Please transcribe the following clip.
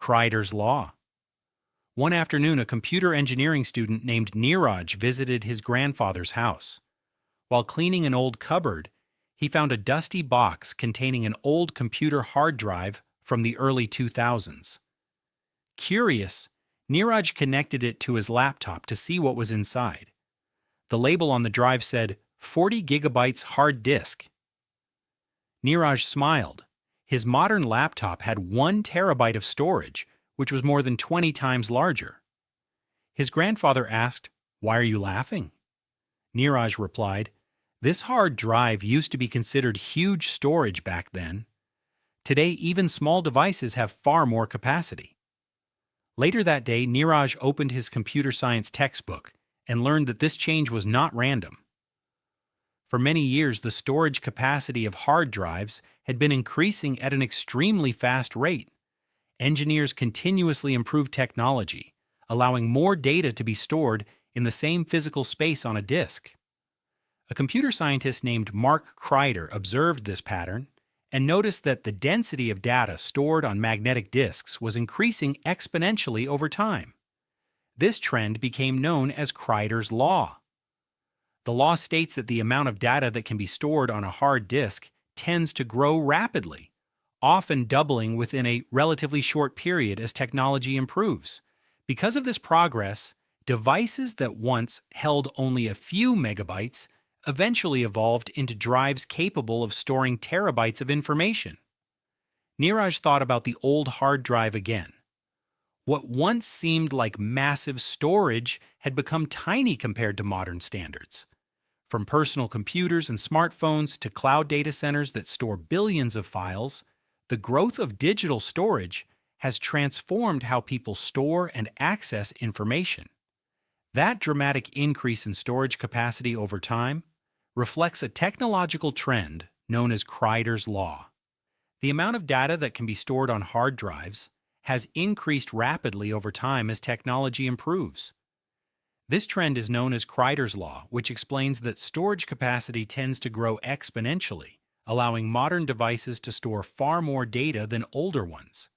Kryder's law. One afternoon, a computer engineering student named Neeraj visited his grandfather's house. While cleaning an old cupboard, he found a dusty box containing an old computer hard drive from the early 2000s. Curious, Neeraj connected it to his laptop to see what was inside. The label on the drive said, 40 gigabytes hard disk. Neeraj smiled. His modern laptop had 1 terabyte of storage, which was more than 20 times larger. His grandfather asked, "Why are you laughing?" Neeraj replied, "This hard drive used to be considered huge storage back then. Today, even small devices have far more capacity." Later that day, Neeraj opened his computer science textbook and learned that this change was not random. For many years, the storage capacity of hard drives had been increasing at an extremely fast rate. Engineers continuously improved technology, allowing more data to be stored in the same physical space on a disk. A computer scientist named Mark Kryder observed this pattern and noticed that the density of data stored on magnetic disks was increasing exponentially over time. This trend became known as Kryder's law. The law states that the amount of data that can be stored on a hard disk tends to grow rapidly, often doubling within a relatively short period as technology improves. Because of this progress, devices that once held only a few megabytes eventually evolved into drives capable of storing terabytes of information. Neeraj thought about the old hard drive again. What once seemed like massive storage had become tiny compared to modern standards. From personal computers and smartphones to cloud data centers that store billions of files, the growth of digital storage has transformed how people store and access information. That dramatic increase in storage capacity over time reflects a technological trend known as Kryder's law. The amount of data that can be stored on hard drives has increased rapidly over time as technology improves. This trend is known as Kryder's law, which explains that storage capacity tends to grow exponentially, allowing modern devices to store far more data than older ones.